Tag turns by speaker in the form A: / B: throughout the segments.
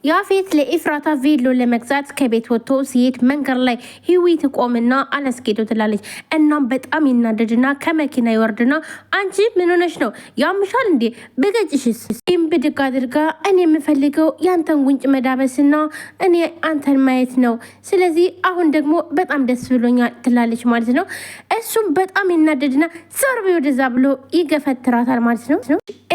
A: ያፌት ለኢፍራታ ቬሎ ለመግዛት ከቤት ወጥቶ ሲሄድ መንገድ ላይ ህዊ ትቆምና አላስኬደው ትላለች። እናም በጣም ይናደድና ከመኪና ይወርድና አንቺ ምን ሆነሽ ነው? ያምሻል እንዴ? ብገጭሽስ? ይህም ብድግ አድርጋ እኔ የምፈልገው ያንተን ጉንጭ መዳበስና እኔ አንተን ማየት ነው። ስለዚህ አሁን ደግሞ በጣም ደስ ብሎኛል ትላለች ማለት ነው። እሱም በጣም ይናደድና ዘርቤ ወደዛ ብሎ ይገፈትራታል ማለት ነው።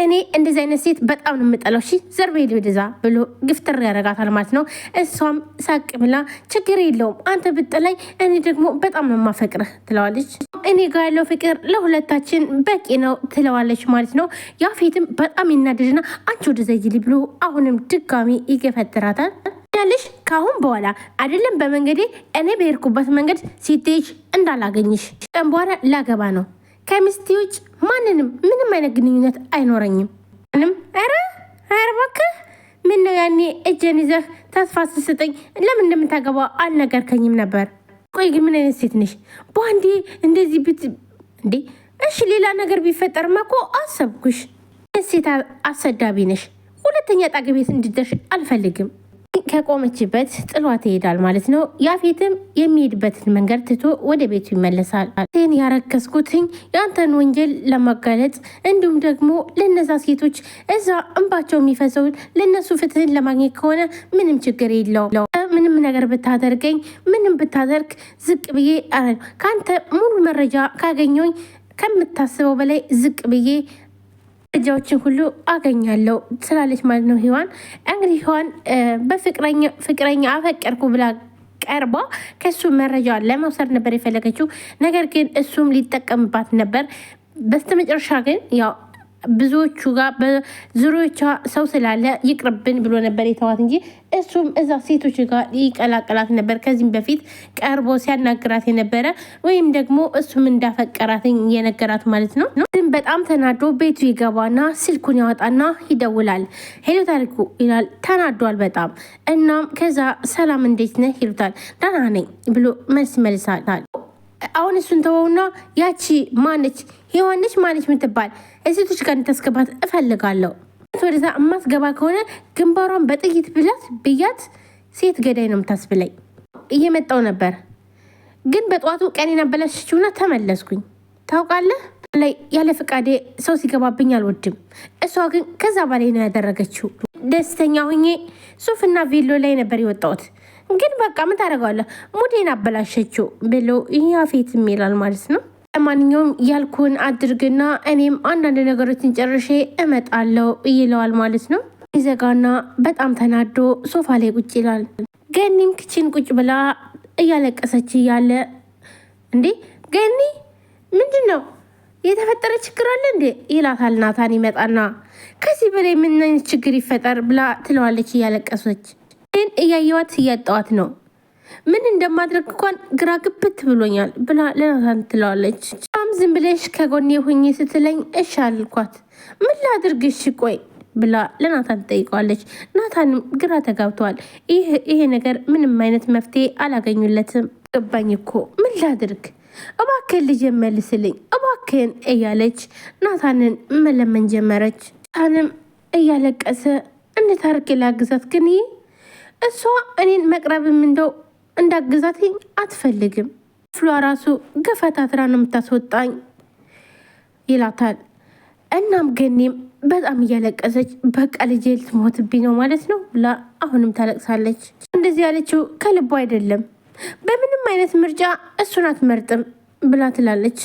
A: እኔ እንደዚህ አይነት ሴት በጣም ነው የምጠላው፣ ዘርቤ ወደዛ ብሎ ግፍትር ያረጋታል ማለት ነው። እሷም ሳቅ ብላ ችግር የለውም አንተ ብጥላይ እኔ ደግሞ በጣም ነው የማፈቅርህ ትለዋለች። እኔ ጋር ያለው ፍቅር ለሁለታችን በቂ ነው ትለዋለች ማለት ነው። ያፌትም በጣም ይናደድና አንቺ ወደዛ ይጅሊ ብሎ አሁንም ድጋሚ ይገፈትራታል። ያለሽ ካሁን በኋላ አይደለም በመንገዴ እኔ በሄድኩበት መንገድ ሲቴጅ እንዳላገኝሽ፣ ቀን በኋላ ላገባ ነው። ከሚስቴ ውጭ ማንንም ምንም አይነት ግንኙነት አይኖረኝም። ምንም ኧረ እባክህ ምን ነው ያኔ እጄን ይዘህ ተስፋ ስትሰጠኝ ለምን እንደምታገባ አልነገርከኝም ነበር? ቆይ ግን ምን አይነት ሴት ነሽ? በአንዴ እንደዚህ እንዴ? እሺ ሌላ ነገር ቢፈጠርማ እኮ አሰብኩሽ። ሴት አሰዳቢ ነሽ። ሁለተኛ ጣገቤት እንድደርሽ አልፈልግም። ከቆመችበት ጥሏት ይሄዳል ማለት ነው። ያፌትም የሚሄድበትን መንገድ ትቶ ወደ ቤቱ ይመለሳል። ቴን ያረከስኩትኝ የአንተን ወንጀል ለማጋለጥ እንዲሁም ደግሞ ለነዛ ሴቶች እዛ እንባቸው የሚፈሰውን ለነሱ ፍትህን ለማግኘት ከሆነ ምንም ችግር የለው። ምንም ነገር ብታደርገኝ ምንም ብታደርግ ዝቅ ብዬ ከአንተ ሙሉ መረጃ ካገኘኝ ከምታስበው በላይ ዝቅ ብዬ መረጃዎችን ሁሉ አገኛለሁ ስላለች ማለት ነው። ሔዋን እንግዲህ ሔዋን በፍቅረኛ አፈቀርኩ ብላ ቀርባ ከሱ መረጃ ለመውሰድ ነበር የፈለገችው። ነገር ግን እሱም ሊጠቀምባት ነበር። በስተመጨረሻ ግን ያው ብዙዎቹ ጋር በዙሪያዎቿ ሰው ስላለ ይቅርብን ብሎ ነበር የተዋት እንጂ እሱም እዛ ሴቶች ጋር ይቀላቀላት ነበር። ከዚህም በፊት ቀርቦ ሲያናግራት የነበረ ወይም ደግሞ እሱም እንዳፈቀራት የነገራት ማለት ነው። ግን በጣም ተናዶ ቤቱ ይገባና ስልኩን ያወጣና ይደውላል። ሄሎ ታሪኩ ይላል። ተናዷል በጣም። እናም ከዛ ሰላም እንዴት ነህ ይሉታል። ደህና ነኝ ብሎ መልስ መልሳል። አሁን እሱን ተወውና ያቺ ማነች ሔዋንች ማነች የምትባል እሴቶች ጋር እንድታስገባት እፈልጋለሁ። ወደዛ እማስገባ ከሆነ ግንባሯን በጥይት ብያት ሴት ገዳይ ነው የምታስብለኝ። እየመጣው ነበር ግን በጠዋቱ ቀኔን አበላሸችውና ተመለስኩኝ። ታውቃለህ ላይ ያለ ፍቃዴ ሰው ሲገባብኝ አልወድም። እሷ ግን ከዛ በላይ ነው ያደረገችው። ደስተኛ ሁኜ ሱፍና ቬሎ ላይ ነበር የወጣሁት። ግን በቃ ምን ታደርገዋለህ ሙዴን አበላሸችው ብሎ ያፌትም ይላል ማለት ነው። ለማንኛውም ያልኩን አድርግና እኔም አንዳንድ ነገሮችን ጨርሼ እመጣለሁ ይለዋል ማለት ነው። ይዘጋና በጣም ተናዶ ሶፋ ላይ ቁጭ ይላል። ገኒም ክችን ቁጭ ብላ እያለቀሰች እያለ እንዴ ገኒ ምንድን ነው የተፈጠረ ችግር አለ እንዴ ይላታል። ናታን ይመጣና ከዚህ በላይ ምን አይነት ችግር ይፈጠር ብላ ትለዋለች እያለቀሰች። ግን እያየዋት እያጣዋት ነው። ምን እንደማድረግ እንኳን ግራ ግብት ብሎኛል ብላ ለናታን ትለዋለች። ዝም ብለሽ ከጎኔ ሁኚ ስትለኝ እሺ አልኳት። ምን ላድርግሽ ቆይ ብላ ለናታን ትጠይቀዋለች። ናታንም ግራ ተጋብተዋል። ይሄ ነገር ምንም አይነት መፍትሄ አላገኙለትም። ገባኝ እኮ ምን ላድርግ እባክህን ልጅ መልስልኝ እባክህን እያለች ናታንን መለመን ጀመረች። ናታንም እያለቀሰ እንዴት አድርጌ ላግዛት ግን እሷ እኔን መቅረብም እንደው እንዳግዛት አትፈልግም። ፍሏ ራሱ ገፈታትራ ነው የምታስወጣኝ ይላታል። እናም ገኔም በጣም እያለቀሰች በቃ ልጄ ልትሞትብኝ ነው ማለት ነው ብላ አሁንም ታለቅሳለች። እንደዚህ ያለችው ከልቧ አይደለም። በምንም አይነት ምርጫ እሱን አትመርጥም ብላ ትላለች።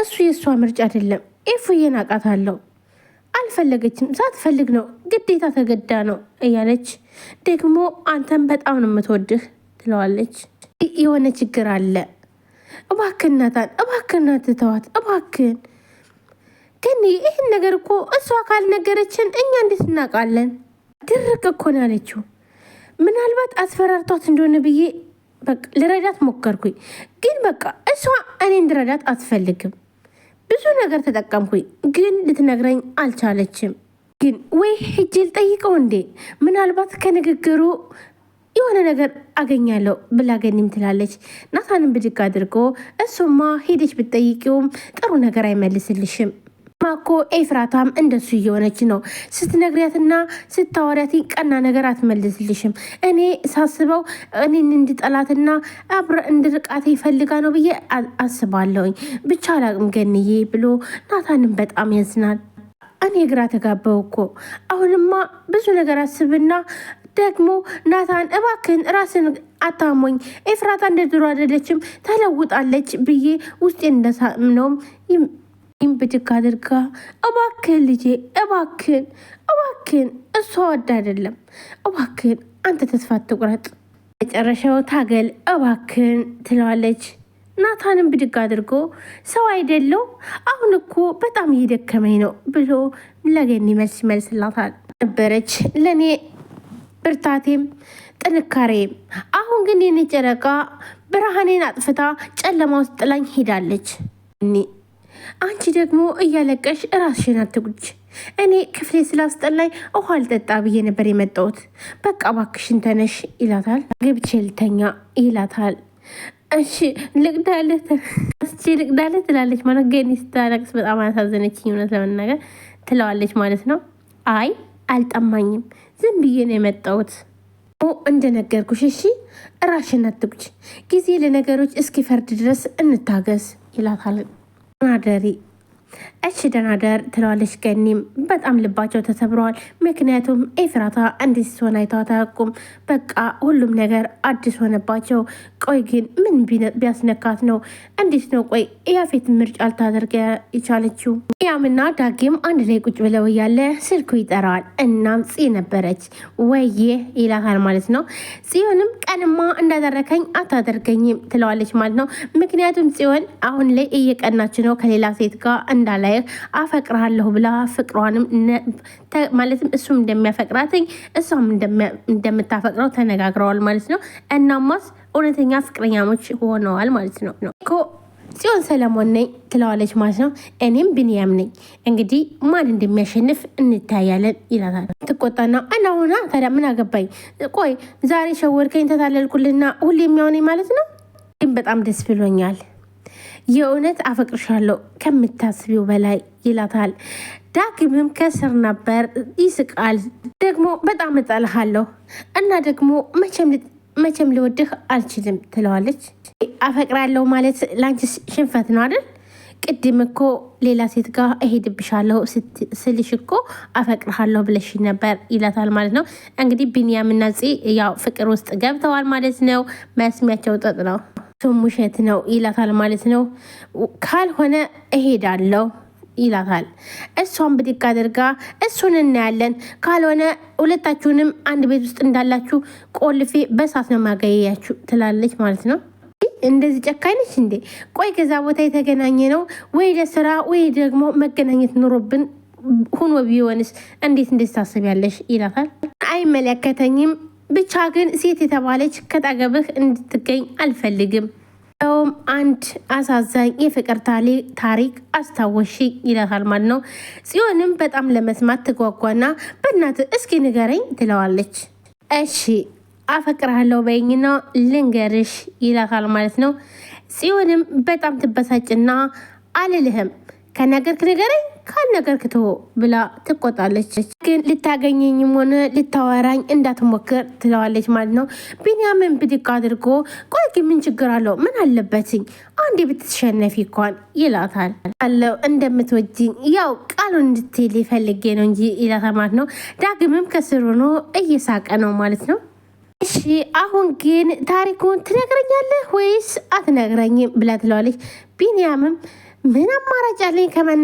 A: እሱ የእሷ ምርጫ አይደለም። ኤፉዬን አውቃታለሁ። አልፈለገችም፣ ሳትፈልግ ነው፣ ግዴታ ተገዳ ነው እያለች ደግሞ አንተን በጣም ነው የምትወድህ ትለዋለች። የሆነ ችግር አለ እባክህን ናታን፣ እባክህን አትተዋት እባክህን። ግን ይህን ነገር እኮ እሷ ካልነገረችን እኛ እንዴት እናውቃለን? ድርቅ እኮ ነው ያለችው። ምናልባት አስፈራርቷት እንደሆነ ብዬ በቃ ልረዳት ሞከርኩኝ። ግን በቃ እሷ እኔ እንድረዳት አትፈልግም። ብዙ ነገር ተጠቀምኩኝ ግን ልትነግረኝ አልቻለችም። ግን ወይ ሂጅ ልጠይቀው እንዴ ምናልባት ከንግግሩ የሆነ ነገር አገኛለሁ ብላ ገኒም ትላለች። ናታንን ብድግ አድርጎ እሱማ ሄደች ብትጠይቂውም ጥሩ ነገር አይመልስልሽም ማኮ ኤፍራታም እንደሱ እየሆነች ነው። ስትነግሪያትና ስታወሪያት ቀና ነገር አትመልስልሽም። እኔ ሳስበው እኔን እንድጠላትና አብረ እንድርቃት ይፈልጋ ነው ብዬ አስባለሁኝ። ብቻ አላቅም ገንዬ ብሎ ናታንም በጣም ያዝናል። እኔ ግራ ተጋባው እኮ አሁንማ ብዙ ነገር አስብና ደግሞ ናታን እባክን ራስን አታሞኝ፣ ኤፍራታ እንደ ድሮ አይደለችም ተለውጣለች ብዬ ውስጤ እንደሳምነውም ብድግ አድርጋ እባክን ልጄ እባክን እሷ ወድ አይደለም እባክን አንተ ተስፋ አትቁረጥ፣ መጨረሻው ታገል እባክን ትለዋለች። ናታንም ብድግ አድርጎ ሰው አይደለው አሁን እኮ በጣም እየደከመኝ ነው ብሎ ለገኒ መልስላታል። ነበረች ለእኔ ብርታቴም ጥንካሬም፣ አሁን ግን የኔ ጨረቃ ብርሃኔን አጥፍታ ጨለማ ውስጥ ጥላኝ ሄዳለች። አንቺ ደግሞ እያለቀሽ ራስሽን አትጉጅ። እኔ ክፍሌ ስላስጠላኝ ውሃ ልጠጣ ብዬ ነበር የመጣሁት። በቃ እባክሽን ተነሽ ይላታል። ገብቼ ልተኛ ይላታል። እሺ ልቅዳለ ትላለች ማለት ገኒ ስታለቅስ በጣም አሳዘነችኝ እውነት ለመናገር ትለዋለች ማለት ነው። አይ አልጠማኝም ዝም ብዬ ነው የመጣሁት እንደነገርኩሽ። እሺ ራስሽን አትጉጅ፣ ጊዜ ለነገሮች እስኪፈርድ ድረስ እንታገስ ይላታል። ደናደሪ እሺ ደናደር ትለዋለች። ገኒም በጣም ልባቸው ተሰብረዋል። ምክንያቱም ኤፍራታ እንዲህ ሲሆን አይተዋት አያውቁም። በቃ ሁሉም ነገር አዲስ ሆነባቸው። ቆይ ግን ምን ቢያስነካት ነው? እንዴት ነው ቆይ ያፌት ምርጫ ልታደርግ የቻለችው? ያምና ዳጊም አንድ ላይ ቁጭ ብለው እያለ ስልኩ ይጠራዋል። እናም ጽ ነበረች ወዬ ይላታል ማለት ነው። ጽዮንም ቀንማ እንዳደረከኝ አታደርገኝም ትለዋለች ማለት ነው። ምክንያቱም ጽዮን አሁን ላይ እየቀናች ነው ከሌላ ሴት ጋር እንዳላይ አፈቅርሃለሁ ብላ ፍቅሯንም ማለትም እሱም እንደሚያፈቅራትኝ እሷም እንደምታፈቅረው ተነጋግረዋል ማለት ነው። እናማስ እውነተኛ ፍቅረኛሞች ሆነዋል ማለት ነው እኮ። ጽዮን ሰለሞን ነኝ ትለዋለች ማለት ነው። እኔም ብንያም ነኝ፣ እንግዲህ ማን እንደሚያሸንፍ እንታያለን ይላታል። ትቆጣና አናሁና ታዲያ ምን አገባኝ? ቆይ ዛሬ ሸወርከኝ ተታለልኩልና ሁሌ የሚሆነኝ ማለት ነው። ግን በጣም ደስ ብሎኛል፣ የእውነት አፈቅርሻለሁ ከምታስቢው በላይ ይላታል። ዳግምም ከስር ነበር ይስቃል። ደግሞ በጣም እጠልሃለሁ እና ደግሞ መቼም ልወድህ አልችልም ትለዋለች። አፈቅራለሁ ማለት ላንቺ ሽንፈት ነው አይደል? ቅድም እኮ ሌላ ሴት ጋር እሄድብሻለሁ ስልሽ እኮ አፈቅርሃለሁ ብለሽ ነበር ይላታል ማለት ነው። እንግዲህ ቢንያምና ጽ ያው ፍቅር ውስጥ ገብተዋል ማለት ነው። መስሚያቸው ጠጥ ነው፣ እሱም ውሸት ነው ይላታል ማለት ነው። ካልሆነ እሄዳለሁ ይላታል። እሷን ብድግ አድርጋ እሱን እናያለን፣ ካልሆነ ሁለታችሁንም አንድ ቤት ውስጥ እንዳላችሁ ቆልፌ በሳት ነው ማገያያችሁ ትላለች ማለት ነው። እንደዚህ ጨካኝ ነች እንዴ? ቆይ ከዛ ቦታ የተገናኘ ነው ወይ ለስራ ወይ ደግሞ መገናኘት ኑሮብን ሁኖ ቢሆንስ እንዴት ታስቢያለሽ ይላታል። አይመለከተኝም፣ ብቻ ግን ሴት የተባለች ከጠገብህ እንድትገኝ አልፈልግም። ም አንድ አሳዛኝ የፍቅር ታሪክ አስታወሺ ይላታል ማለት ነው። ጽዮንም በጣም ለመስማት ትጓጓና በእናትህ እስኪ ንገረኝ ትለዋለች። እሺ አፈቅርሃለሁ በይኝና ልንገርሽ ይላታል ማለት ነው። ጽዮንም በጣም ትበሳጭና አልልህም፣ ከነገርክ ንገረኝ፣ ካልነገርክ ተወው ብላ ትቆጣለች። ግን ልታገኘኝም ሆነ ልታወራኝ እንዳትሞክር ትለዋለች ማለት ነው። ቢንያምን ብድግ አድርጎ ቆይ ግን ምን ችግር አለው? ምን አለበትኝ? አንዴ ብትሸነፊ እንኳን ይላታል። አለው እንደምትወጂኝ ያው ቃሉን እንድትል ፈልጌ ነው እንጂ ይላታል ማለት ነው። ዳግምም ከስር ሆኖ እየሳቀ ነው ማለት ነው። እሺ አሁን ግን ታሪኩን ትነግረኛለህ ወይስ አትነግረኝም ብላ ትለዋለች። ቢንያምም ምን አማራጭ አለኝ ከመና